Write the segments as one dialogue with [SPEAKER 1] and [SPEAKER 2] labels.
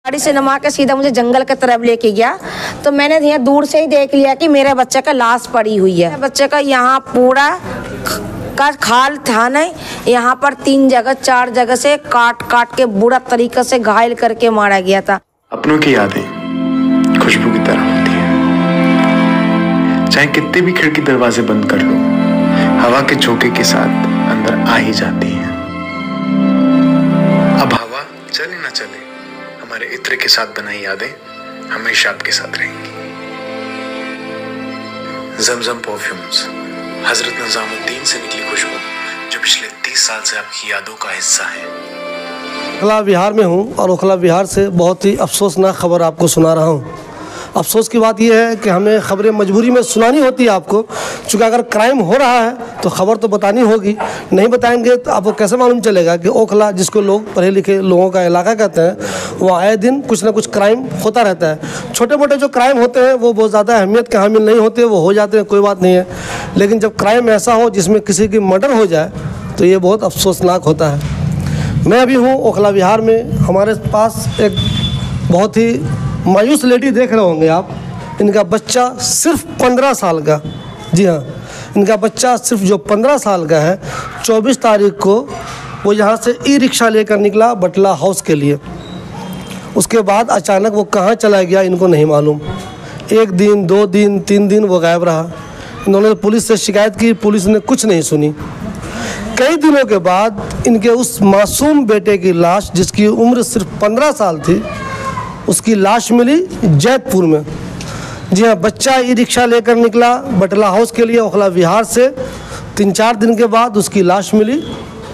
[SPEAKER 1] गाड़ी से नमा के सीधा मुझे जंगल की तरफ लेके गया तो मैंने यहाँ दूर से ही देख लिया कि मेरे बच्चे का लाश पड़ी हुई है। बच्चे का यहाँ पूरा का खाल था नहीं, यहाँ पर 4 जगह से काट के बुरा तरीके से घायल करके मारा गया था।
[SPEAKER 2] अपनों की यादें खुशबू की तरह होती है, चाहे कितने भी खिड़की दरवाजे बंद कर लो, हवा के झोंके के साथ अंदर आ ही जाती है। अब हवा चले ना चले, हमारे इत्र के साथ बनाई यादें हमेशा आपके साथ रहेंगी। जमजम परफ्यूम्स, हजरत निजामुद्दीन से निकली खुशबू जो पिछले 30 साल से आपकी यादों का हिस्सा है।
[SPEAKER 3] ओखला विहार में हूँ और ओखला विहार से बहुत ही अफसोसनाक खबर आपको सुना रहा हूँ। अफसोस की बात यह है कि हमें खबरें मजबूरी में सुनानी होती है आपको, क्योंकि अगर क्राइम हो रहा है तो खबर तो बतानी होगी। नहीं बताएंगे तो आपको कैसे मालूम चलेगा कि ओखला, जिसको लोग पढ़े लिखे लोगों का इलाका कहते हैं, वहाँ आए दिन कुछ ना कुछ क्राइम होता रहता है। छोटे मोटे जो क्राइम होते हैं वो बहुत ज़्यादा अहमियत के हामिल नहीं होते, वो हो जाते हैं, कोई बात नहीं है। लेकिन जब क्राइम ऐसा हो जिसमें किसी की मर्डर हो जाए तो ये बहुत अफसोसनाक होता है। मैं अभी हूँ ओखला विहार में। हमारे पास एक बहुत ही मायूस लेडी देख रहे होंगे आप। इनका बच्चा सिर्फ 15 साल का, जी हाँ, इनका बच्चा सिर्फ जो 15 साल का है, 24 तारीख को वो यहाँ से ई रिक्शा लेकर निकला बटला हाउस के लिए। उसके बाद अचानक वो कहाँ चला गया इनको नहीं मालूम। 1 दिन 2 दिन 3 दिन वो गायब रहा। इन्होंने पुलिस से शिकायत की, पुलिस ने कुछ नहीं सुनी। कई दिनों के बाद इनके उस मासूम बेटे की लाश, जिसकी उम्र सिर्फ 15 साल थी, उसकी लाश मिली जैतपुर में। जी हाँ, बच्चा ई रिक्शा लेकर निकला बटला हाउस के लिए ओखला विहार से। 3-4 दिन के बाद उसकी लाश मिली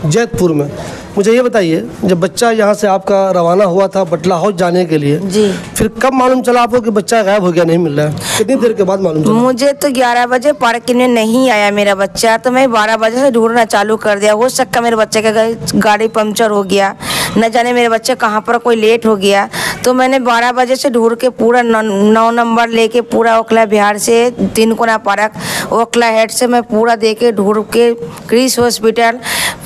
[SPEAKER 3] जैतपुर में। मुझे ये बताइए, जब बच्चा यहाँ से आपका रवाना हुआ था बटला हाउस जाने के लिए,
[SPEAKER 1] जी,
[SPEAKER 3] फिर कब मालूम चला आपको कि बच्चा गायब हो गया, नहीं मिल रहा है? कितनी देर के बाद मालूम चला?
[SPEAKER 1] मुझे तो 11 बजे पार्किंग में नहीं आया मेरा बच्चा, तो मैं 12 बजे से ढूंढना चालू कर दिया। हो सकता मेरे बच्चे का गाड़ी पंचर हो गया, न जाने मेरे बच्चे कहाँ पर कोई लेट हो गया। तो मैंने 12 बजे से ढूंढ के पूरा 9 नंबर लेके पूरा ओखला बिहार से 3 कोना पार्क, ओखला हेड से मैं पूरा देके ढूंढ के क्रिस हॉस्पिटल,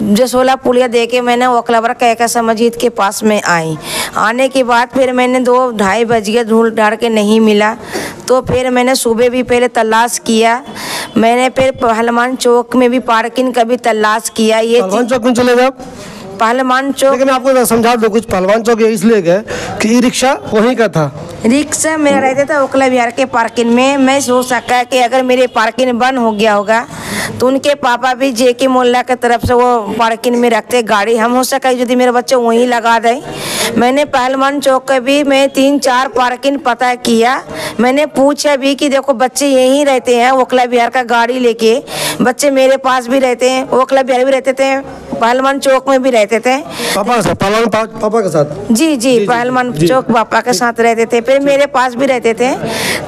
[SPEAKER 1] जसोला पुलिया देके मैंने ओखला बड़ा कैसा मस्जिद के पास में आई। आने के बाद फिर मैंने 2-2:30 बज गया, ढूंढ ढाड़ के नहीं मिला। तो फिर मैंने सुबह भी पहले तलाश किया, मैंने फिर पहलवान चौक में भी पार्किंग का भी तलाश किया। ये
[SPEAKER 3] पहलवान चौक में चले गए आप?
[SPEAKER 1] पहलवान चौक,
[SPEAKER 3] लेकिन मैं आपको समझा दूं, कुछ पहलवान चौक इसलिए गए कि ई रिक्शा वहीं का था।
[SPEAKER 1] रिक्शा मेरा रहता था ओखला विहार के पार्किंग में। मैं सोच सका कि अगर मेरे पार्किंग बंद हो गया होगा तो उनके पापा भी जेके मोहल्ला की तरफ से वो पार्किंग में रखते गाड़ी, हम हो सका यदि मेरे बच्चे वहीं लगा दें। मैंने पहलवान चौक का भी मैं 3-4 पार्किंग पता किया। मैंने पूछा भी कि देखो बच्चे यहीं रहते हैं ओखला विहार का गाड़ी लेके, बच्चे मेरे पास भी रहते हैं, ओखला विहार भी रहते थे, पहलवान चौक में भी रहते थे।
[SPEAKER 3] पापा के साथ? पहलवान पापा के साथ?
[SPEAKER 1] जी, पहलवान चौक पापा के साथ रहते थे, फिर मेरे पास भी रहते थे।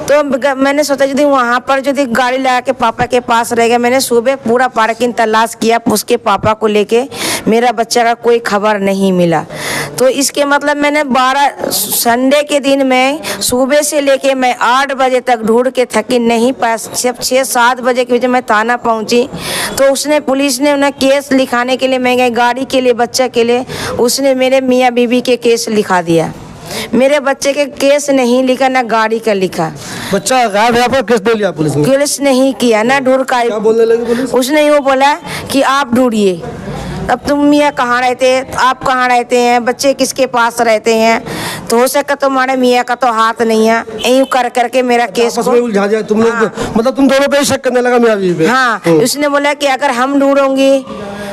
[SPEAKER 1] तो मैंने सोचा यदि वहाँ पर यदि गाड़ी लगा के पापा के पास रह गया। मैंने सुबह पूरा पार्किंग तलाश किया, उसके पापा को लेके मेरा बच्चा का कोई खबर नहीं मिला। तो इसके मतलब मैंने 12 संडे के दिन में सुबह से लेके मैं 8 बजे तक ढूंढ के थकी नहीं पाया। जब 6-7 बजे के बजे मैं थाना पहुंची तो उसने, पुलिस ने उन्हें केस लिखाने के लिए, मैं गई गाड़ी के लिए, बच्चा के लिए, उसने मेरे मियाँ बीबी के केस लिखा दिया। मेरे बच्चे के केस नहीं लिखा, ना गाड़ी का लिखा।
[SPEAKER 3] बच्चा गायब है, आपका केस दे लिया पुलिस ने?
[SPEAKER 1] केस नहीं किया, ना ढूंढ का।
[SPEAKER 3] क्या बोलने लगी पुलिस?
[SPEAKER 1] उसने यूँ बोला कि आप ढूंढिए, अब तुम मियाँ कहाँ रहते हैं, आप कहाँ रहते हैं, बच्चे किसके पास रहते हैं। तो हो सका तुम्हारे मियाँ का तो हाथ नहीं है। यूँ कर करके मेरा केस को
[SPEAKER 3] उलझा दिया तुम लोग।
[SPEAKER 1] हाँ।
[SPEAKER 3] मतलब तुम दोनों पे शक करने लगा मियाँ बीवी पे?
[SPEAKER 1] हाँ, उसने बोला कि अगर हम ढूंढोंगी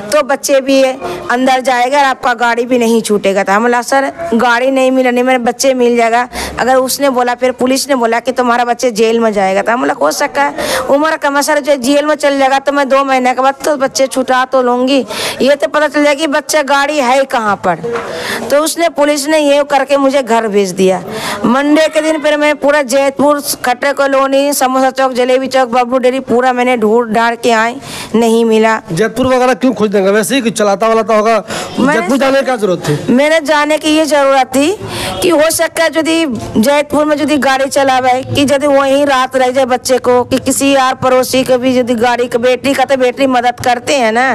[SPEAKER 1] तो बच्चे भी अंदर जाएगा और आपका गाड़ी भी नहीं छूटेगा। था बोला सर गाड़ी नहीं मिला, नहीं मेरे बच्चे मिल जाएगा। अगर उसने बोला, फिर पुलिस ने बोला कि तुम्हारा बच्चे जेल में जाएगा। था बोला हो सकता है, उम्र कम है सर, जो जेल में चल जाएगा तो मैं 2 महीने के बाद तो बच्चे छुटा तो लूँगी, ये तो पता चल जाएगा कि बच्चा गाड़ी है कहाँ पर। तो उसने, पुलिस ने ये करके मुझे घर भेज दिया। मंडे के दिन फिर मैं पूरा जैतपुर, खट्टर कॉलोनी, समोसा चौक, जलेबी चौक, बबलू डेरी पूरा मैंने ढूंढ ढाड़ के आई, नहीं मिला।
[SPEAKER 3] जैतपुर वगैरह क्यों खोजने जाएगा वैसे ही कि चलाता वालाता होगा, जयपुर जाने की क्या जरूरत थी?
[SPEAKER 1] मैंने जाने की ये जरूरत थी कि हो सकता है यदि जयपुर में यदि गाड़ी चलावे कि यदि वहीं रात रह जाए बच्चे को, कि किसी यार पड़ोसी को भी यदि गाड़ी का बैटरी का, तो बैटरी मदद करते हैं ना,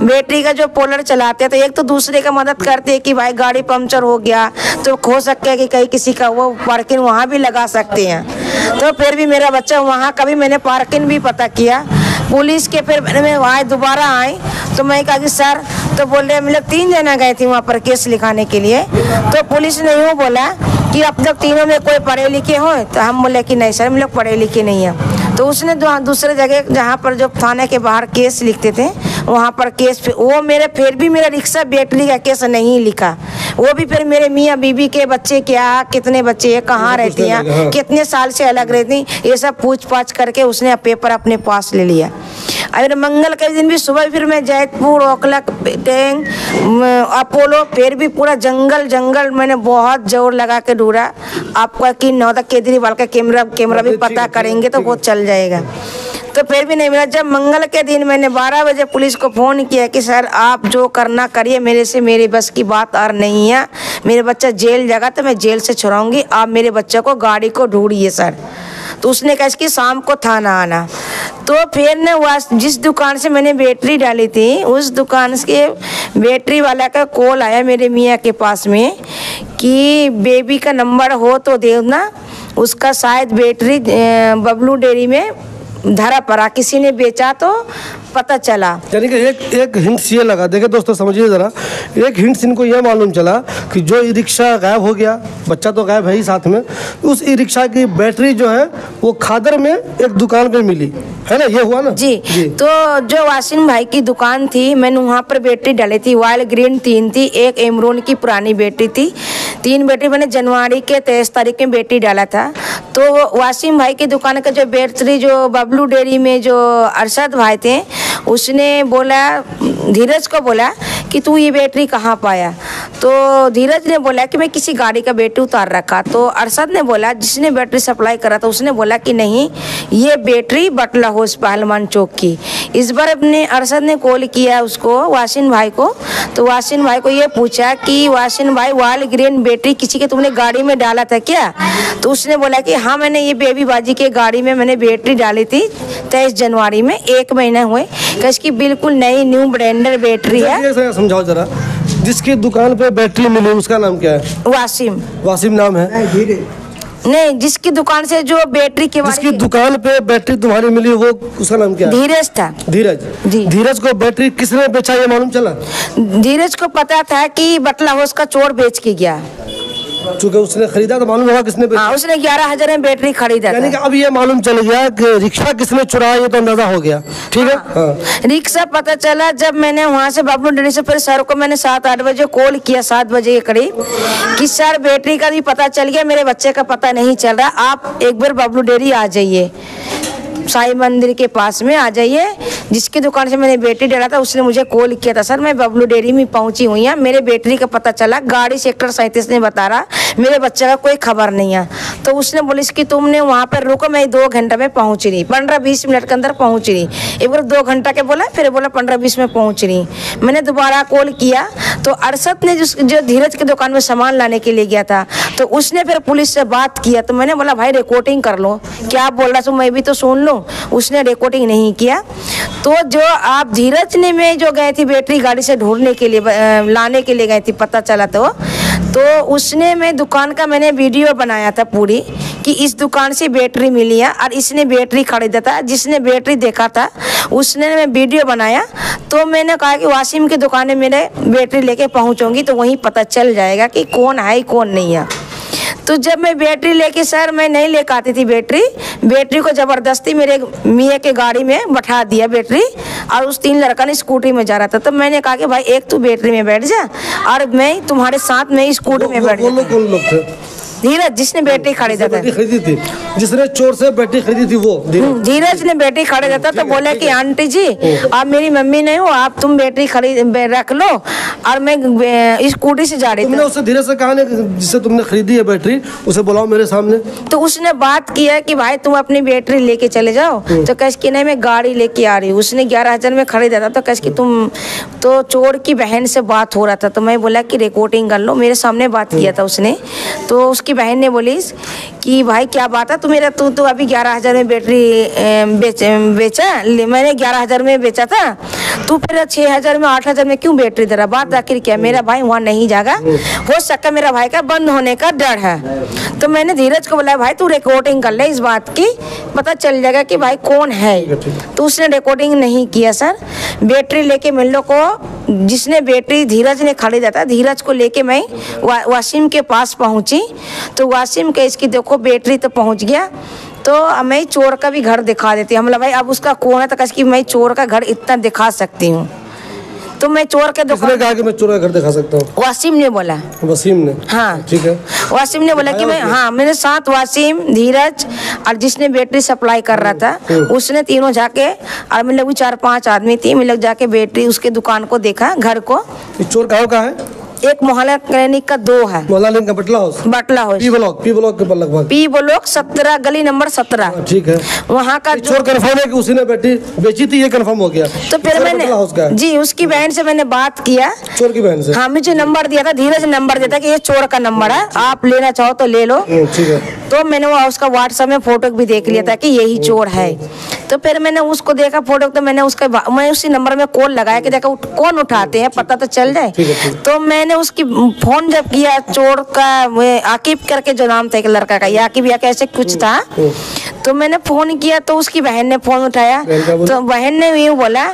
[SPEAKER 1] बैटरी का जो पोलर चलाते हैं तो एक तो दूसरे का मदद करते हैं कि भाई गाड़ी पंचर हो गया तो हो सकता है कि कहीं किसी का वो पार्किंग वहाँ भी लगा सकते हैं। तो फिर भी मेरा बच्चा वहाँ कभी मैंने पार्किंग भी पता किया पुलिस के, फिर मैं वहाँ दोबारा आई तो मैं कहा कि सर, तो बोल रहे मतलब 3 जना गए थे वहाँ पर केस लिखाने के लिए, तो पुलिस ने यूँ बोला कि अब तक तीनों में कोई पढ़े लिखे हो, तो हम बोले कि नहीं सर हम लोग पढ़े लिखे नहीं हैं। तो उसने दूसरे जगह जहाँ पर जो थाने के बाहर केस लिखते थे वहाँ पर केस वो मेरे फिर भी मेरा रिक्शा बैटरी का केस नहीं लिखा, वो भी फिर मेरे मियाँ बीबी के बच्चे क्या कितने बच्चे हैं, कहाँ रहती हैं, कितने साल से अलग रहती, ये सब पूछ पाछ करके उसने पेपर अपने पास ले लिया। अगर मंगल के दिन भी सुबह फिर मैं जयपुर, ओखला, टैंक, अपोलो, फिर भी पूरा जंगल मैंने बहुत जोर लगा के ढूंढा। आपका कि नौदा केजरीवाल का कैमरा भी पता करेंगे तो वो चल जाएगा, तो फिर भी नहीं मिला। जब मंगल के दिन मैंने 12 बजे पुलिस को फ़ोन किया कि सर आप जो करना करिए, मेरे से मेरी बस की बात और नहीं है, मेरे बच्चा जेल जाएगा तो मैं जेल से छुड़ाऊंगी, आप मेरे बच्चे को गाड़ी को ढूंढिए सर। तो उसने कहा कि शाम को थाना आना। तो फिर ने जिस दुकान से मैंने बैटरी डाली थी उस दुकान के बैटरी वाला का कॉल आया मेरे मियाँ के पास में कि बेबी का नंबर हो तो दे ना, उसका शायद बैटरी बबलू डेयरी में धरा पड़ा, किसी ने बेचा तो पता चला।
[SPEAKER 3] यानी कि एक हिंट्स ये लगा, देखिए दोस्तों समझिए ज़रा, एक हिंट्स इनको यह मालूम चला कि जो ई रिक्शा गायब हो गया, बच्चा तो गायब है ही साथ में, उस ई रिक्शा की बैटरी जो है वो खादर में एक दुकान पे मिली, है ना, ये हुआ ना
[SPEAKER 1] जी। तो जो वासिम भाई की दुकान थी मैंने वहाँ पर बैटरी डाली थी, वाइल्ड ग्रीन 3 थी, एक एमरोन की पुरानी बैटरी थी, 3 बैटरी मैंने जनवरी के 23 तारीख में बैटरी डाला था। तो वासिम भाई की दुकान का जो बैटरी जो बबलू डेयरी में जो अरशद भाई थे उसने बोला, धीरज को बोला कि तू ये बैटरी कहाँ पाया, तो धीरज ने बोला कि मैं किसी गाड़ी का बैटरी उतार रखा। तो अरशद ने बोला, जिसने बैटरी सप्लाई करा था उसने बोला कि नहीं ये बैटरी बटला हाउस पहलवान चौक की। इस बार अपने अरशद ने कॉल किया उसको वासिन भाई को, तो वासिन भाई को ये पूछा कि वासिन भाई वाइल्ड ग्रीन बैटरी किसी के तुमने गाड़ी में डाला था क्या? तो उसने बोला कि हाँ मैंने ये बेबी बाजी के गाड़ी में मैंने बैटरी डाली थी 23 जनवरी में, 1 महीना हुए, इसकी बिल्कुल नई न्यू ब्रांडर बैटरी है।
[SPEAKER 3] समझाओ जरा, जिसकी दुकान पे बैटरी मिली उसका नाम क्या है? वासिम नाम है?
[SPEAKER 1] नहीं, जिसकी दुकान से जो बैटरी के
[SPEAKER 3] जिसकी दुकान पे बैटरी तुम्हारी मिली वो उसका नाम क्या है?
[SPEAKER 1] धीरज था।
[SPEAKER 3] धीरज
[SPEAKER 1] जी।
[SPEAKER 3] धीरज को बैटरी किसने बेचा ये मालूम चला?
[SPEAKER 1] धीरज को पता था कि बटला हाउस का चोर बेच के गया,
[SPEAKER 3] चूंकि उसने खरीदा तो मालूम होगा किसने बेचा।
[SPEAKER 1] हाँ, उसने 11,000 में बैटरी खरीदा था।
[SPEAKER 3] यानी कि अब ये मालूम चल गया कि रिक्शा किसने चुराया, ये तो अंदाजा हो गया। ठीक है। हाँ।
[SPEAKER 1] रिक्शा पता चला जब मैंने वहाँ से बबलू डेयरी से फिर सर को मैंने 7-8 बजे कॉल किया, 7 बजे के करीब, कि सर बैटरी का भी पता चल गया, मेरे बच्चे का पता नहीं चल रहा, आप एक बार बबलू डेयरी आ जाइए, साई मंदिर के पास में आ जाइए। जिसकी दुकान से मैंने बैटरी डाला था उसने मुझे कॉल किया था, सर मैं बबलू डेयरी में पहुंची हुई हूँ, मेरे बैटरी का पता चला, गाड़ी सेक्टर 37 ने बता रहा, मेरे बच्चे का कोई खबर नहीं है। तो उसने बोली कि तुमने वहाँ पर रुको, मैं 2 घंटे में पहुँच रही, 15-20 मिनट के अंदर पहुँच रही। एक बार 2 घंटा के बोला, फिर बोला 15-20 में पहुँच रही। मैंने दोबारा कॉल किया तो अरशद ने जो धीरज की दुकान में सामान लाने के लिए गया था, तो उसने फिर पुलिस से बात किया। तो मैंने बोला भाई रिकॉर्डिंग कर लो, क्या बोल रहा तो मैं भी तो सुन लूँ। उसने रिकॉर्डिंग नहीं किया। तो जो आप धीरज ने मैं जो गए थी बैटरी गाड़ी से ढूंढने के लिए लाने के लिए गई थी, पता चला तो उसने मैं दुकान का मैंने वीडियो बनाया था पूरी कि इस दुकान से बैटरी मिली है और इसने बैटरी खरीदा था, जिसने बैटरी देखा था उसने मैं वीडियो बनाया। तो मैंने कहा कि वासिम की दुकान में मेरे बैटरी लेके पहुंचूंगी तो वहीं पता चल जाएगा कि कौन है कौन नहीं है। तो जब मैं बैटरी लेके, सर मैं नहीं लेकर आती थी बैटरी को ज़बरदस्ती मेरे मियाँ के गाड़ी में बैठा दिया बैटरी, और उस 3 लड़का ने स्कूटी में जा रहा था। तो मैंने कहा कि भाई एक तू बैटरी में बैठ जा और मैं तुम्हारे साथ में स्कूटी में बैठ जा।
[SPEAKER 3] कौन लोग थे?
[SPEAKER 1] धीरज जिसने बैटरी खरीदा था।
[SPEAKER 3] खरीदी थी। जिसने चोर से बैटरी खरीदी थी वो
[SPEAKER 1] धीरज ने बैटरी खरीदा था। तो बोला कि आंटी जी आप मेरी मम्मी नहीं हो, आप तुम बैटरी खरीद रख लो, और मैं स्कूटी से जा रही थी।
[SPEAKER 3] तुमने उससे धीरज से कहा नहीं जिससे तुमने खरीदी है बैटरी, उसे बुलाओ मेरे सामने।
[SPEAKER 1] तो उसने बात किया कि भाई तुम अपनी बैटरी लेके चले जाओ। तो कह कि नहीं मैं गाड़ी लेके आ रही हूँ। उसने 11,000 में खरीदा था। तो कह कि तुम तो चोर की बहन से बात हो रहा था। तो मैं बोला कि रिकॉर्डिंग कर लो, मेरे सामने बात किया था उसने। तो उसकी बहन ने बोली कि भाई क्या बात है, तू अभी 11,000 में बैटरी बेचा, मैंने 11,000 में बेचा था, तू फिर 6,000 में 8,000 में क्यों बैटरी दे रहा? बात आखिर क्या? मेरा भाई वहाँ नहीं जाएगा, हो सकता मेरा भाई का बंद होने का डर है। तो मैंने धीरज को बोला भाई तू रिकॉर्डिंग कर ले इस बात की, पता चल जाएगा कि भाई कौन है। तो उसने रिकॉर्डिंग नहीं किया सर। बैटरी लेके मिल लो को, जिसने बैटरी धीरज ने खरीदा था, धीरज को लेके मैं वासिम के पास पहुंची। तो वासिम के इसकी देखो बैटरी तो पहुंच गया। तो मैं चोर का भी घर दिखा देती हूँ। मतलब भाई अब उसका कौन है? तो कह कि मैं चोर का घर इतना दिखा सकती हूँ। तो मैं चोर के
[SPEAKER 3] दुकान कहा कि मैं चोर का घर दिखा सकता हूँ?
[SPEAKER 1] वासिम ने बोला।
[SPEAKER 3] वसीम ने?
[SPEAKER 1] हाँ
[SPEAKER 3] ठीक है।
[SPEAKER 1] वासिम ने बोला कि मैं, हाँ मेरे साथ वासिम, धीरज और जिसने बैटरी सप्लाई कर रहा था उसने तीनों जाके, और मैं लोग 4-5 आदमी थी, मैं लोग जाके बैटरी उसके दुकान को देखा, घर को।
[SPEAKER 3] चोर कहाँ का है?
[SPEAKER 1] एक मोहल्ला क्लिनिक का 2 है।
[SPEAKER 3] मोहल्ला क्लिनिक का बटला हाउस?
[SPEAKER 1] बटला हाउस,
[SPEAKER 3] पी ब्लॉक के पर लगभग।
[SPEAKER 1] पी ब्लॉक 17 गली नंबर 17।
[SPEAKER 3] ठीक है।
[SPEAKER 1] वहाँ का
[SPEAKER 3] चोर कंफर्म है कि उसी ने बैटरी बेची थी, ये कंफर्म हो गया?
[SPEAKER 1] तो फिर मैंने जी उसकी बहन से मैंने बात किया।
[SPEAKER 3] चोर की बहन से?
[SPEAKER 1] हाँ, मुझे नंबर दिया था, धीरज नंबर दिया था कि ये चोर का नंबर है, आप लेना चाहो तो ले लो।
[SPEAKER 3] ठीक है।
[SPEAKER 1] तो मैंने वो उसका व्हाट्सएप में फोटो भी देख लिया था कि यही चोर है। तो फिर मैंने उसको देखा फोटो, तो मैंने मैं उसी नंबर में कॉल लगाया कि देखा कौन उठाते हैं, पता तो चल जाए। तो मैंने उसकी फोन जब किया, चोर का आकिब करके जो नाम था एक लड़का का, आकिब या कैसे कुछ था, तो मैंने फोन किया तो उसकी बहन ने फोन उठाया। तो बहन ने यूँ बोला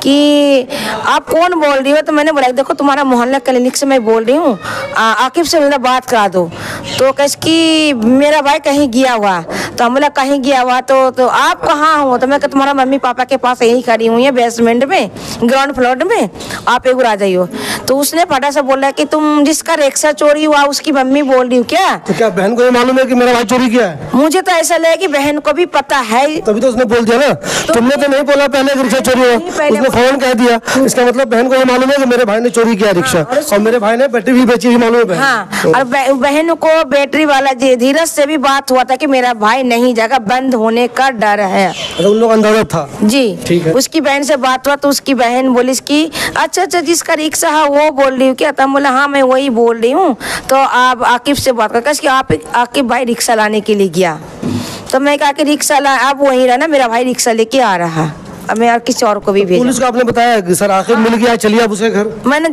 [SPEAKER 1] कि आप कौन बोल रही हो? तो मैंने बोला देखो तुम्हारा मोहल्ला क्लिनिक से मैं बोल रही हूँ, आकिब से मेरा बात करा दो। तो कह कि मेरा भाई कहीं गया हुआ। तो हम बोला कहीं गया हुआ तो आप कहाँ हो? तो मैं तुम्हारा मम्मी पापा के पास यहीं खड़ी हुई है बेसमेंट में, ग्राउंड फ्लोर में, आप एक बार आ जाइयो। तो उसने फटा सा बोला कि तुम जिसका रिक्शा चोरी हुआ उसकी मम्मी बोल रही हो क्या?
[SPEAKER 3] तो क्या बहन को ये मालूम है कि मेरा भाई चोरी किया है?
[SPEAKER 1] मुझे तो ऐसा लगा कि बहन को भी पता है,
[SPEAKER 3] तभी तो उसने बोल दिया ना। तुमने तो नहीं बोला पहले कि रिक्शा चोरी हुआ, उसने फोन कह दिया। इसका मतलब बहन को ये मालूम है कि मेरे भाई ने चोरी किया रिक्शा, और मेरे भाई ने बैटरी भी बेची, मालूम है?
[SPEAKER 1] हाँ, और बहन को बैटरी वाला धीरज से भी बात हुआ था कि मेरा भाई नहीं जाएगा, बंद होने का डर है।
[SPEAKER 3] उन लोग अंदाजा था
[SPEAKER 1] जी।
[SPEAKER 3] ठीक है।
[SPEAKER 1] उसकी बहन से बात हुआ तो उसकी बहन बोली कि अच्छा जिसका रिक्शा है वो बोल रही हूँ क्या? तब बोला हाँ मैं वही बोल रही हूँ। तो आप आकिब से बात कर, कि आप आकिब भाई रिक्शा लाने के लिए गया। तो मैं कहा कि रिक्शा ला, आप वहीं रहना, मेरा भाई रिक्शा लेके आ रहा। अब मैं किसी और को भी भेजा।
[SPEAKER 3] पुलिस को आपने बताया कि सर आकिब मिल गया, चलिए आप उसके घर?
[SPEAKER 1] मैंने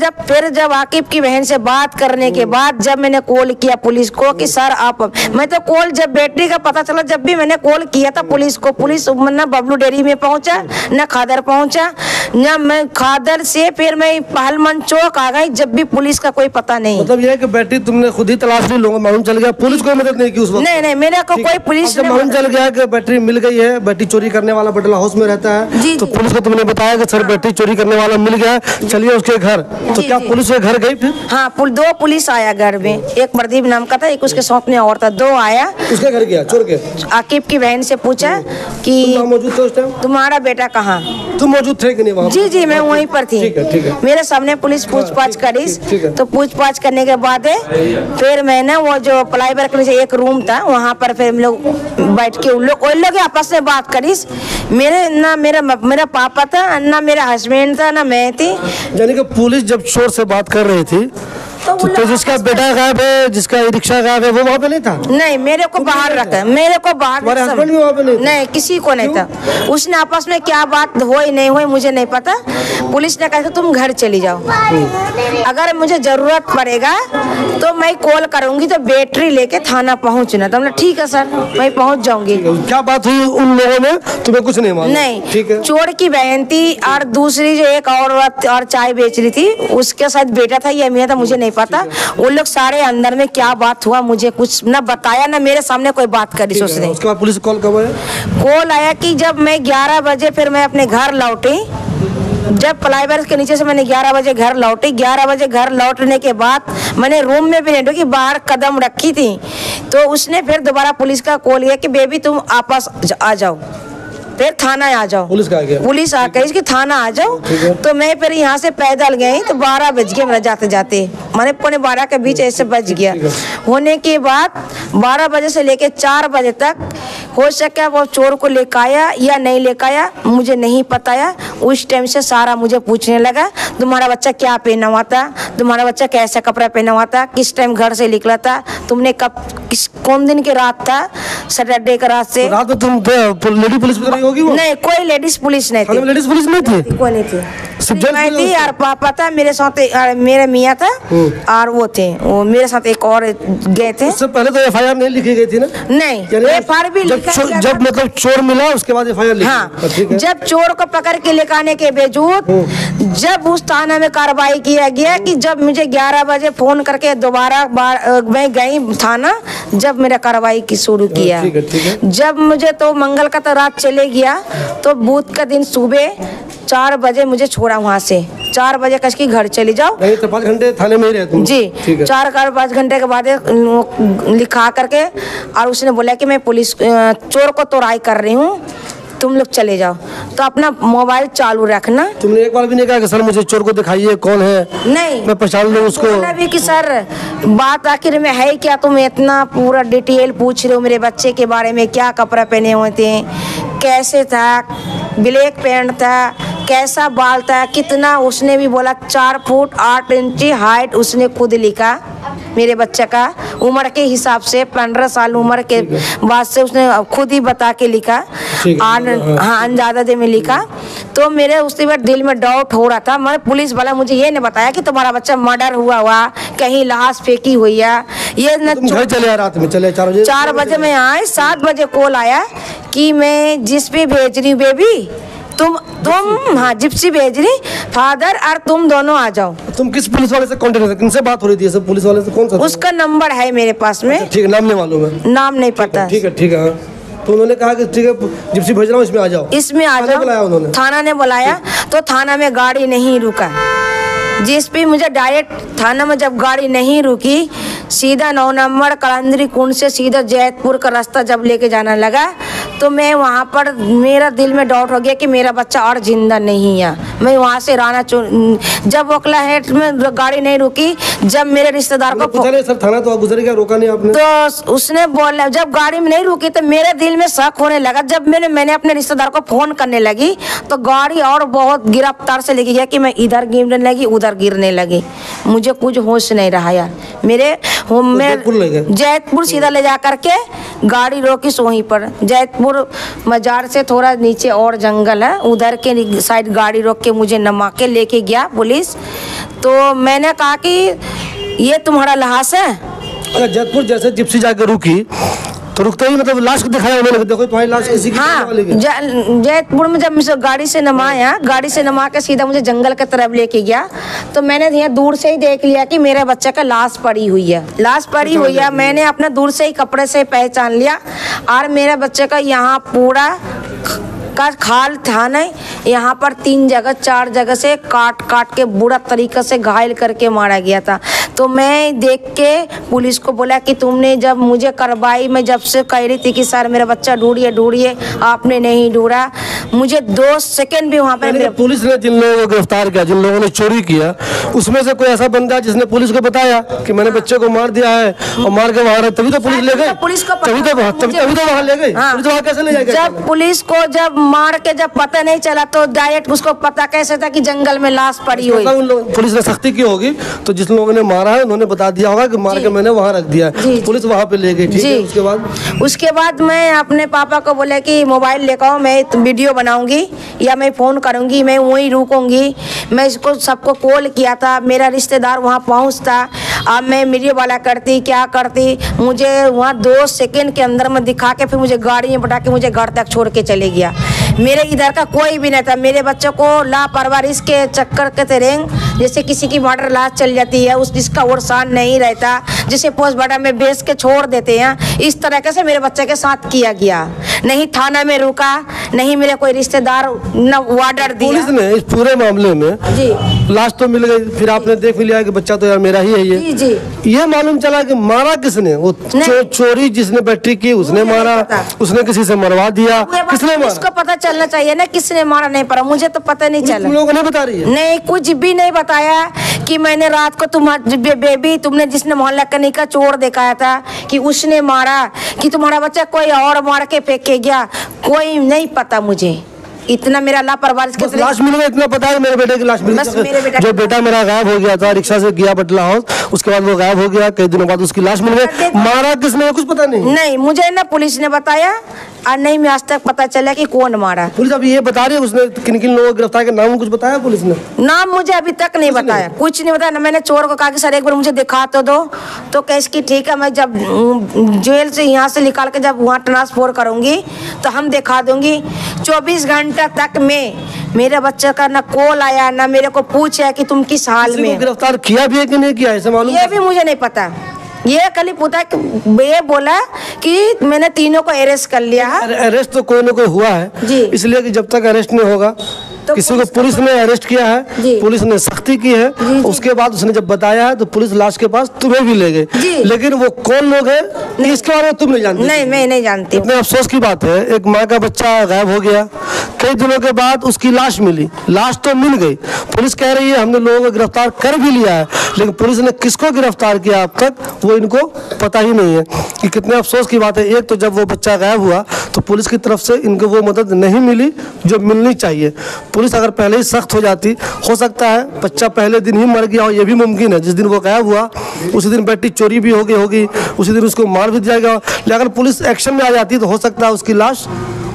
[SPEAKER 1] जब आकिब की बहन से बात करने के बाद जब मैंने कॉल किया पुलिस को कि सर आप, मैं तो कॉल जब बैटरी का पता चला जब भी मैंने कॉल किया था पुलिस को, पुलिस न बबलू डेयरी में पहुंचा, न खादर पहुंचा, न मैं खादर से फिर मैं पहलमन चौक आ गई, जब भी पुलिस का कोई पता नहीं।
[SPEAKER 3] मतलब ये है कि बैटरी तुमने खुद ही तलाश ली, लोगों मालूम चल गया, पुलिस को मदद नहीं की उस वक्त?
[SPEAKER 1] नहीं मेरा को कोई पुलिस
[SPEAKER 3] मालूम चल गया कि बैटरी मिल गई है, बैटरी चोरी करने वाला बटला हाउस में रहता है, तो पुलिस को तुमने बताया कि सर बैटरी चोरी करने वाला मिल गया, चलिए उसके घर। तो क्या पुलिस के घर गई फिर?
[SPEAKER 1] हाँ, 2 पुलिस आया घर में, एक प्रदीप नाम का था, एक उसके साथ में और था, 2 आया।
[SPEAKER 3] उसके घर गया चोर के?
[SPEAKER 1] आकिब की बहन से पूछा कि
[SPEAKER 3] मौजूद थे उस टाइम?
[SPEAKER 1] तुम्हारा बेटा कहाँ?
[SPEAKER 3] तुम मौजूद थे कि नहीं वहाँ?
[SPEAKER 1] जी मैं वहीं पर थी।
[SPEAKER 3] ठीक है।
[SPEAKER 1] मेरे सामने पुलिस पूछताछ करी। तो पूछताछ करने के बाद फिर मैंने वो जो प्लाईवर के नीचे एक रूम था वहाँ पर फिर हम लोग बैठ के उन लोग आपस में बात करी। मेरा पापा था, ना मेरा हस्बैंड था, ना मैं थी।
[SPEAKER 3] यानी कि पुलिस जब चोर से बात कर रही थी तो जिसका बेटा गायब है, जिसका रिक्शा गायब है, वो वहाँ पे नहीं था?
[SPEAKER 1] नहीं, मेरे को बाहर रखा, मेरे को बाहर।
[SPEAKER 3] हस्बैंड भी वहाँ पे नहीं था?
[SPEAKER 1] नहीं, किसी को नहीं था। उसने आपस में क्या बात हुई नहीं हुई मुझे नहीं पता। पुलिस ने कहा तुम घर चली जाओ, अगर मुझे जरूरत पड़ेगा तो मैं कॉल करूंगी, तो बैटरी लेके थाना पहुँचना। तो ठीक है सर, मैं पहुँच जाऊंगी।
[SPEAKER 3] क्या बात हुई उन लोगों में, तुम्हें कुछ नहीं मालूम?
[SPEAKER 1] नहीं।
[SPEAKER 3] ठीक है।
[SPEAKER 1] चोर की बहन थी और दूसरी जो एक औरत और चाय बेच रही थी, उसके साथ बेटा था या मियां था मुझे नहीं पता। वो लोग सारे अंदर में क्या बात हुआ मुझे कुछ न बताया, ना मेरे सामने कोई बात करी। उसने
[SPEAKER 3] उसके बाद पुलिस कॉल कब आया?
[SPEAKER 1] कॉल आया कि जब मैं 11 बजे फिर मैं अपने घर लौटी। जब फ्लाईओवर के नीचे से मैंने 11 बजे घर लौटी, 11 बजे घर लौटने के बाद मैंने रूम में भी नहीं ढुकी, बाहर कदम रखी थी तो उसने फिर दोबारा पुलिस का कॉल किया कि बेबी तुम आपस आ जाओ, फिर थाना आ जाओ।
[SPEAKER 3] पुलिस का आ गया?
[SPEAKER 1] पुलिस आ गई कि थाना आ जाओ। तो मैं फिर यहाँ से पैदल गई तो 12 बज गए मेरा जाते जाते, मैंने 11:15 के बीच ऐसे बज गया। होने के बाद 12 बजे से लेके 4 बजे तक हो सके वो चोर को लेकर आया या नहीं लेकर आया मुझे नहीं पताया। उस टाइम से सारा मुझे पूछने लगा तुम्हारा बच्चा क्या पहना हुआ था, तुम्हारा बच्चा कैसा कपड़ा पहना हुआ था, किस टाइम घर से निकला था, तुमने कब कौन दिन की रात था, सैटरडे का रात से।
[SPEAKER 3] रात में तुम लेडी पुलिस भी होगी वो?
[SPEAKER 1] नहीं, कोई लेडीज पुलिस नहीं थी।
[SPEAKER 3] लेडीज पुलिस नहीं थी?
[SPEAKER 1] कोई नहीं थी,
[SPEAKER 3] सिर्फ
[SPEAKER 1] मैं थी और पापा था मेरे साथ, मेरे मियाँ था और वो थे, वो मेरे साथ एक और गए थे।
[SPEAKER 3] उससे पहले तो एफआईआर नहीं लिखी गई थी ना?
[SPEAKER 1] नहीं, एफआईआर भी
[SPEAKER 3] जब मतलब चोर मिला उसके बाद एफआईआर लिखी।
[SPEAKER 1] हाँ, जब चोर को पकड़ के लेकर आने के बावजूद जब उस थाना में कार्रवाई किया गया कि जब मुझे 11 बजे फोन करके दोबारा मैं गई थाना, जब मेरा कार्रवाई की शुरू किया। जब मुझे तो मंगल का तो रात चले गया तो बुध का दिन सुबह 4 बजे मुझे छोड़ा वहाँ से, 4 बजे कस की घर चली जाओ।
[SPEAKER 3] नहीं तो 5 घंटे थाने में ही रहे तुम?
[SPEAKER 1] जी, 4-5 घंटे के बाद लिखा करके और उसने बोला कि मैं पुलिस चोर को तोड़ाई कर रही हूँ, तुम लोग चले जाओ, तो अपना मोबाइल चालू रखना।
[SPEAKER 3] तुमने एक बार भी नहीं कहा कि सर मुझे चोर को दिखाइए कौन है?
[SPEAKER 1] नहीं,
[SPEAKER 3] मैं पहचान लूं उसको?
[SPEAKER 1] बोला भी कि सर बात आखिर में है क्या, तुम इतना पूरा डिटेल पूछ रहे हो मेरे बच्चे के बारे में, क्या कपड़ा पहने हुए थे, कैसे था, ब्लैक पैंट था, कैसा बाल था, कितना, उसने भी बोला 4 फुट 8 इंच हाइट, उसने खुद लिखा मेरे बच्चे का उम्र के हिसाब से 15 साल उम्र के बाद से उसने खुद ही बता के लिखा। हाँ, अंदाजा दे में लिखा। तो मेरे उसी बार दिल में डाउट हो रहा था, मैं पुलिस वाला मुझे ये नहीं बताया कि तुम्हारा बच्चा मर्डर हुआ कहीं लाश फेंकी हुई है, ये न
[SPEAKER 3] घर चले रात में चले 4 बजे?
[SPEAKER 1] 4 बजे में आए, 7 बजे कॉल आया कि मैं जिस पे भेज रही हूँ बेबी, तुम हाँ जिप्सी भेज रही, फादर और तुम दोनों आ जाओ।
[SPEAKER 3] तुम किस पुलिस वाले से कांटेक्ट में, किनसे बात हो रही थी? सब पुलिस वाले से कौन सा?
[SPEAKER 1] उसका नंबर है मेरे पास में।
[SPEAKER 3] ठीक है, नाम नहीं मालूम है?
[SPEAKER 1] नाम नहीं पता।
[SPEAKER 3] ठीक है। तो उन्होंने कहा कि ठीक है जिप्सी भेज रहा हूँ, इसमें आ जाओ।
[SPEAKER 1] इसमें आ जाओ। थाना ने बुलाया तो थाना में गाड़ी नहीं रुका, जिसपे मुझे डायरेक्ट थाना में जब गाड़ी नहीं रुकी, सीधा 9 नंबर कलंदरी कुंड से सीधा जैतपुर का रास्ता जब लेके जाना लगा तो मैं वहाँ पर मेरा दिल में डाउट हो गया कि मेरा बच्चा और जिंदा नहीं है। मैं वहाँ से राना जब ओखला हेड में गाड़ी नहीं रुकी, जब मेरे रिश्तेदार को
[SPEAKER 3] सर थाना तो गुजर गया, रोका नहीं आपने?
[SPEAKER 1] तो उसने बोला, जब गाड़ी में नहीं रुकी तो मेरे दिल में शक होने लगा। जब मैंने अपने रिश्तेदार को फोन करने लगी तो गाड़ी और बहुत गिरफ्तार से लेके गया कि मैं इधर गिरने लगी उधर गिरने लगी, मुझे कुछ होश नहीं रहा यार। मेरे जैतपुर सीधा ले जा करके गाड़ी रोकी वहीं पर, जैतपुर मजार से थोड़ा नीचे और जंगल है, उधर के साइड गाड़ी रोक के मुझे नमा के लेके गया पुलिस। तो मैंने कहा कि ये तुम्हारा लाश है?
[SPEAKER 3] अगर जैतपुर जैसे जिप्सी जाकर रुकी तो रुकते ही मतलब लाश को दिखाया उन्होंने, देखो तुम्हारी लाश किसी की?
[SPEAKER 1] हाँ, जैतपुर में जब मुझे गाड़ी से नमाया, गाड़ी से नमा के सीधा मुझे जंगल की तरफ लेके गया तो मैंने यहाँ दूर से ही देख लिया कि मेरे बच्चे का लाश पड़ी हुई है, लाश पड़ी हुई है। मैंने अपना दूर से ही कपड़े से पहचान लिया और मेरे बच्चे का यहाँ पूरा का खाल था नहीं, यहाँ पर 3 जगह 4 जगह से काट के बुरा तरीके से घायल करके मारा गया था। तो मैं देख के पुलिस को बोला कि तुमने जब मुझे कार्रवाई में जब से कह रही थी कि सर मेरा बच्चा ढूंढिए, आपने नहीं ढूंढा, मुझे 2 सेकंड भी वहाँ पे
[SPEAKER 3] पुलिस ने जिन लोगों को गिरफ्तार किया, जिन लोगों ने चोरी किया, उसमें से कोई ऐसा बंदा जिसने पुलिस को बताया कि मैंने बच्चे को मार दिया है और मार के वहाँ, तभी तो पुलिस ले गई?
[SPEAKER 1] पुलिस को
[SPEAKER 3] तभी तो वहाँ ले गई? पुलिस वहाँ कैसे ले जाएगी?
[SPEAKER 1] जब पुलिस को जब मार के जब पता नहीं चला तो डायरेक्ट उसको पता कैसे था कि जंगल में लाश पड़ी हुई?
[SPEAKER 3] पुलिस ने सख्ती की होगी तो जिस लोगों ने मारा है उन्होंने बता दिया होगा कि मार के मैंने वहाँ रख दिया, पुलिस वहाँ पे ले गई। ठीक है,
[SPEAKER 1] उसके बाद मैं अपने पापा को बोले कि मोबाइल लेकर आओ, मैं वीडियो बनाऊंगी या मैं फोन करूंगी, मैं वहीं रुकूंगी। मैं इसको सबको कॉल किया था, मेरा रिश्तेदार वहाँ पहुँचता, अब मैं वीडियो वाला करती क्या करती, मुझे वहाँ 2 सेकंड के अंदर में दिखा के फिर मुझे गाड़ी में बैठा के मुझे घर तक छोड़ के चले गया। मेरे इधर का कोई भी नहीं था, मेरे बच्चों को लापरवाही के चक्कर के रेंग जैसे किसी की मर्डर लाश चल जाती है, उस जिसका ओरसान नहीं रहता, जिसे पोस्टमार्टम में बेच के छोड़ देते हैं, इस तरह से मेरे बच्चे के साथ किया गया। नहीं थाना में रुका, नहीं मेरे कोई रिश्तेदार न ऑर्डर दिया।
[SPEAKER 3] पुलिस ने इस पूरे मामले में
[SPEAKER 1] जी
[SPEAKER 3] लाश तो मिल गई, फिर आपने देख लिया कि बच्चा तो यार मेरा ही है ये।
[SPEAKER 1] जी जी।
[SPEAKER 3] ये मालूम चला कि मारा किसने? वो चोरी जिसने बैटरी की उसने मारा, उसने किसी से मरवा दिया, किसने मारा?
[SPEAKER 1] इसको पता चलना चाहिए ना किसने मारा, नहीं पड़ा, मुझे तो पता नहीं चला।
[SPEAKER 3] तुम लोगों को नहीं बता रही है?
[SPEAKER 1] नहीं, कुछ भी नहीं बताया कि मैंने रात को बेबी तुमने जिसने मोहल्ला कनी का चोर दिखाया था कि उसने मारा, कि तुम्हारा बच्चा कोई और मार के फेंक के गया, कोई नहीं पता मुझे। इतना मेरा लापरवाही
[SPEAKER 3] बस लाश मिल गया, इतना पता है मेरे बेटे की लाश मिल
[SPEAKER 1] बस मेरे बेटा
[SPEAKER 3] जो बेटा मेरा गायब हो गया था, रिक्शा से गया बटला हाउस, उसके बाद वो गायब हो गया, कई दिनों बाद उसकी लाश मिल गई। मारा किसने कुछ पता नहीं?
[SPEAKER 1] नहीं, मुझे ना पुलिस ने बताया और नहीं मैं आज तक पता चला कि कौन मारा।
[SPEAKER 3] पुलिस अभी ये बता रही है उसने किन किन लोगों को गिरफ्तार किया, नाम कुछ बताया पुलिस ने?
[SPEAKER 1] नाम मुझे अभी तक नहीं बताया, कुछ नहीं बताया ना। मैंने चोर को कहा कि सर एक बार मुझे दिखा तो दो, तो कैसे की ठीक है, मैं जब जेल से यहाँ से निकाल के जब वहाँ ट्रांसफर करूँगी तो हम दिखा दूंगी। 24 घंटा तक में मेरे बच्चे का ना कॉल आया, ना मेरे को पूछा कि तुम किस हाल में।
[SPEAKER 3] गिरफ्तार किया भी है कि नहीं किया ऐसा मालूम?
[SPEAKER 1] ये भी मुझे नहीं पता। ये कल ही पूछा कि ये बोला कि मैंने तीनों को अरेस्ट कर लिया है।
[SPEAKER 3] अरेस्ट तो कोई ना कोई हुआ है
[SPEAKER 1] जी,
[SPEAKER 3] इसलिए कि जब तक अरेस्ट नहीं होगा
[SPEAKER 1] तो
[SPEAKER 3] किसी को पुलिस ने अरेस्ट किया है, पुलिस ने सख्ती की है, उसके बाद उसने जब बताया है तो पुलिस लाश के पास तुम्हें भी ले गई। लेकिन वो कौन लोग हैं इसके बारे में तुम नहीं जानते?
[SPEAKER 1] नहीं, मैं नहीं जानती।
[SPEAKER 3] इतने अफसोस की बात है, एक माँ का बच्चा गायब हो गया, कई दिनों के बाद उसकी लाश मिली, लाश तो मिल गई, पुलिस कह रही है हमने लोगों को गिरफ्तार कर भी लिया है, लेकिन पुलिस ने किसको गिरफ्तार किया अब तक वो इनको पता ही नहीं है। कि कितने अफसोस की बात है। एक तो जब वो बच्चा गायब हुआ तो पुलिस की तरफ से इनको वो मदद नहीं मिली जो मिलनी चाहिए। पुलिस अगर पहले ही सख्त हो जाती, हो सकता है बच्चा पहले दिन ही मर गया हो, ये भी मुमकिन है। जिस दिन वो गायब हुआ उसी दिन बैटरी चोरी भी होगी, उसी दिन उसको मार भी दिया गया। लेकिन अगर पुलिस एक्शन में आ जाती तो हो सकता है उसकी लाश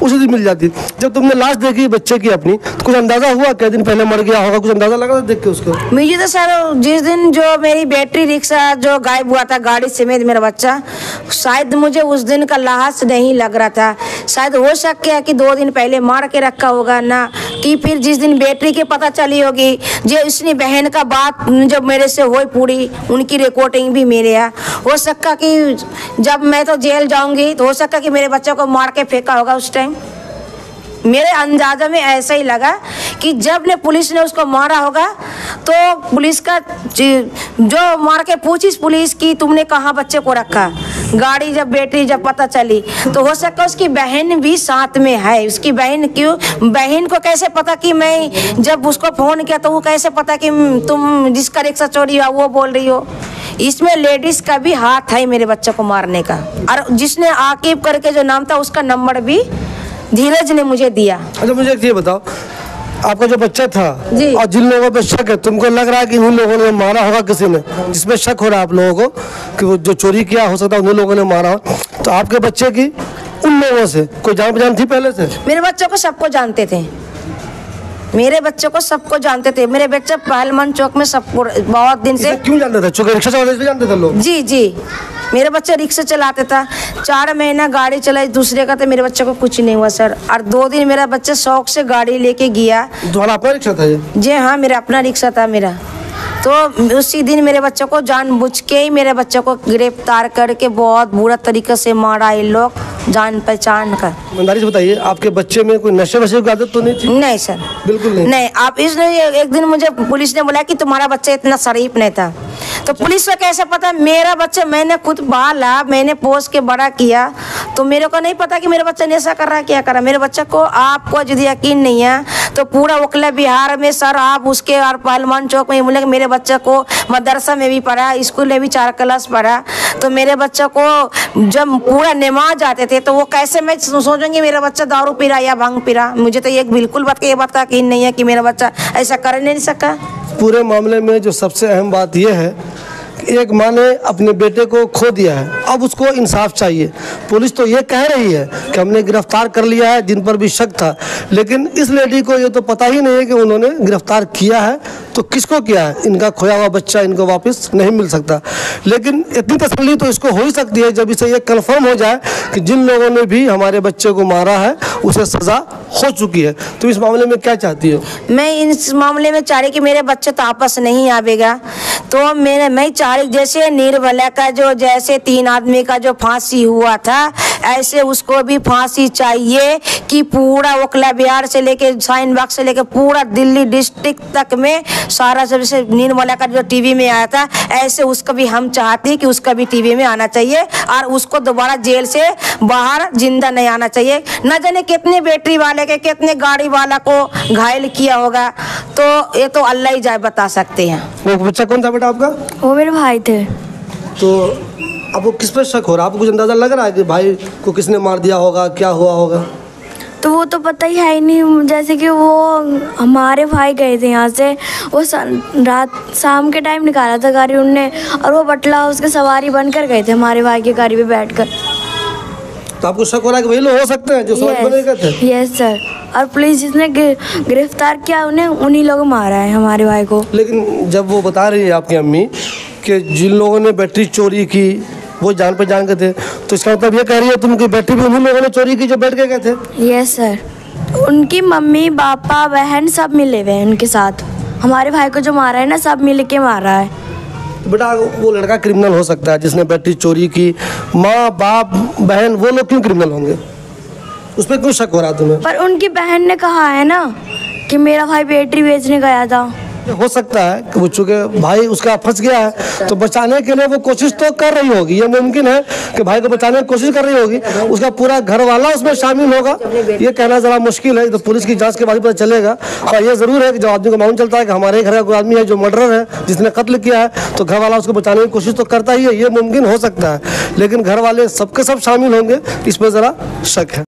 [SPEAKER 3] उसी दिन मिल जाती। जब तुमने लाश देखी बच्चे की अपनी तो कुछ अंदाजा हुआ क्या दिन पहले मर गया होगा? कुछ अंदाजा लगा था देख के उसको?
[SPEAKER 1] मुझे तो सर जिस दिन जो मेरी बैटरी रिक्शा जो गायब हुआ था गाड़ी समेत मेरा बच्चा, शायद मुझे उस दिन का लाश नहीं लग रहा था। शायद हो सकता है कि 2 दिन पहले मार के रखा होगा ना, कि फिर जिस दिन बैटरी की पता चली होगी, जो इसने बहन का बात जब मेरे से हुई पूरी, उनकी रिकॉर्डिंग भी मेरे यहाँ, हो सकता कि जब मैं तो जेल जाऊंगी तो हो सकता कि मेरे बच्चे को मार के फेंका होगा उस टाइम। मेरे अंदाजा में ऐसा ही लगा कि जब ने पुलिस ने उसको मारा होगा तो पुलिस का जो मार के पूछी पुलिस की तुमने कहाँ बच्चे को रखा, गाड़ी जब बैटरी जब पता चली तो हो सकता उसकी बहन भी साथ में है। उसकी बहन क्यों, बहन को कैसे पता कि मैं जब उसको फोन किया तो वो कैसे पता कि तुम जिसका रिक्शा चोरी हुआ वो बोल रही हो। इसमें लेडीज का भी हाथ है मेरे बच्चे को मारने का। और जिसने आकिब करके जो नाम था उसका नंबर भी धीरज ने मुझे दिया।
[SPEAKER 3] अच्छा मुझे एक ये बताओ, आपका जो बच्चा था
[SPEAKER 1] जी,
[SPEAKER 3] और जिन लोगों पे शक है, तुमको लग रहा है कि उन लोगों ने मारा होगा किसी ने, जिसमें शक हो रहा है आप लोगों को कि वो जो चोरी किया हो सकता है उन लोगों ने मारा हो, तो आपके बच्चे की उन लोगों से कोई जान पहचान थी पहले से?
[SPEAKER 1] मेरे बच्चों को सबको जानते थे, मेरे बच्चों को सबको जानते थे। मेरे बच्चे पहलमान चौक में सबको बहुत दिन से।
[SPEAKER 3] क्यों जानते थे? चूंकि रिक्शा चलाते जानते थे लोग?
[SPEAKER 1] जी जी, मेरे बच्चे रिक्शा चलाते था, 4 महीना गाड़ी चलाई दूसरे का, तो मेरे बच्चे को कुछ नहीं हुआ सर। और 2 दिन मेरा बच्चा शौक से गाड़ी लेके गया।
[SPEAKER 3] तुम्हारा अपना रिक्शा था ये?
[SPEAKER 1] जी हाँ, मेरा अपना रिक्शा था मेरा। तो उसी दिन मेरे बच्चों को जानबूझ के ही मेरे बच्चों को गिरफ्तार करके बहुत बुरा तरीके से मारा ये लोग, जान पहचान कर।
[SPEAKER 3] ईमानदारी से बताइए, आपके बच्चे में कोई नशे वशे की आदत तो नहीं थी?
[SPEAKER 1] नहीं सर,
[SPEAKER 3] बिल्कुल नहीं।
[SPEAKER 1] नहीं, आप इसलिए एक दिन मुझे पुलिस ने बोला कि तुम्हारा बच्चा इतना शरीफ नहीं था, तो पुलिस को कैसे पता मेरा बच्चा मैंने खुद पाला, मैंने पोस के बड़ा किया, तो मेरे को नहीं पता कि मेरा बच्चा नशा कर रहा है क्या कर रहा है। मेरे बच्चे को आपको यदि यकीन नहीं है तो पूरा वकला बिहार में सर आप उसके और पहलमान चौक में बोले मेरे बच्चे को मदरसा में भी पढ़ा, स्कूल में भी 4 क्लास पढ़ा, तो मेरे बच्चे को जब पूरा नमाज आते थे तो वो कैसे मैं सोचूंगी मेरा बच्चा दारू पी रहा या भांग पी रहा। मुझे तो ये बिल्कुल ये बात का यकीन नहीं है कि मेरा बच्चा ऐसा कर नहीं सका।
[SPEAKER 3] पूरे मामले में जो सबसे अहम बात यह है कि एक माँ ने अपने बेटे को खो दिया है, अब उसको इंसाफ चाहिए। पुलिस तो ये कह रही है कि हमने गिरफ्तार कर लिया है जिन पर भी शक था, लेकिन इस लेडी को ये तो पता ही नहीं है कि उन्होंने गिरफ्तार किया है तो किसको किया है। इनका खोया हुआ बच्चा इनको वापस नहीं मिल सकता, लेकिन इतनी तसल्ली तो इसको हो ही सकती है जब इसे ये कन्फर्म हो जाए कि जिन लोगों ने भी हमारे बच्चे को मारा है उसे सज़ा हो चुकी है। तो इस मामले में क्या चाहती हो?
[SPEAKER 1] मैं इस मामले में चाह रही कि मेरे बच्चे तो आपस नहीं आवेगा, तो मैं चाह रही जैसे निर्भया का जो जैसे 3 आदमी का जो फांसी हुआ था ऐसे उसको भी फांसी चाहिए कि पूरा ओखला बिहार से लेके साइन बाग से लेके पूरा दिल्ली डिस्ट्रिक्ट तक में सारा सबसे निर्भया का जो टीवी में आया था ऐसे उसका भी हम चाहते हैं कि उसका भी टीवी में आना चाहिए और उसको दोबारा जेल से बाहर जिंदा नहीं आना चाहिए। न जाने कितने बैटरी वाले के कितने गाड़ी वाला को घायल किया होगा, तो ये तो अल्लाह ही जाए बता सकते हैं।
[SPEAKER 3] वो बच्चा कौन था बेटा आपका?
[SPEAKER 4] वो मेरे भाई थे।
[SPEAKER 3] तो आपको किस पे शक हो रहा है? आपको कुछ अंदाज़ा लग रहा है कि भाई को किसने मार दिया होगा, क्या हुआ होगा?
[SPEAKER 4] तो वो तो पता ही है ही नहीं, जैसे कि वो हमारे भाई गए थे यहाँ से, वो रात शाम के टाइम निकाला था गाड़ी उनने और वो बटला उसके सवारी बनकर गए थे हमारे भाई की गाड़ी पे बैठकर।
[SPEAKER 3] तो आपको शक हो रहा है कि वही लोग हो सकते हैं जो सवारी बन गए थे?
[SPEAKER 4] यस सर, और पुलिस जिसने गिरफ्तार किया उन्हें उन्हीं लोग मारा है हमारे भाई को।
[SPEAKER 3] लेकिन जब वो बता रही है आपकी अम्मी कि जिन लोगों ने बैटरी चोरी की वो जान पहचान के थे, तो इसका मतलब ये कह रही है तुम कि बैटरी भी उन्हीं लोगों ने चोरी की जो बैठ के गए थे?
[SPEAKER 4] यस सर, उनकी मम्मी पापा बहन सब मिले हुए हैं उनके साथ। हमारे भाई को जो मारा है ना सब मिल के मारा है।
[SPEAKER 3] तो बेटा वो लड़का क्रिमिनल हो सकता है जिसने बैटरी चोरी की, माँ बाप बहन वो लोग क्यों क्रिमिनल होंगे? उस पर क्यों शक हो रहा तुम्हें?
[SPEAKER 4] पर उनकी बहन ने कहा है ना कि मेरा भाई बैटरी बेचने गया था।
[SPEAKER 3] हो सकता है कि वो चूँकि भाई उसका फंस गया है तो बचाने के लिए वो कोशिश तो कर रही होगी। ये मुमकिन है कि भाई को बचाने की कोशिश कर रही होगी, उसका पूरा घर वाला उसमें शामिल होगा, ये कहना ज़रा मुश्किल है। तो पुलिस की जांच के बाद पता चलेगा। और ये ज़रूर है कि जब आदमी को मालूम चलता है कि हमारे घर का कोई आदमी है जो मर्डर है, जिसने कत्ल किया है, तो घर वाला उसको बचाने की कोशिश तो करता ही है, ये मुमकिन हो सकता है। लेकिन घर वाले सबके सब शामिल होंगे, इस पर ज़रा शक है।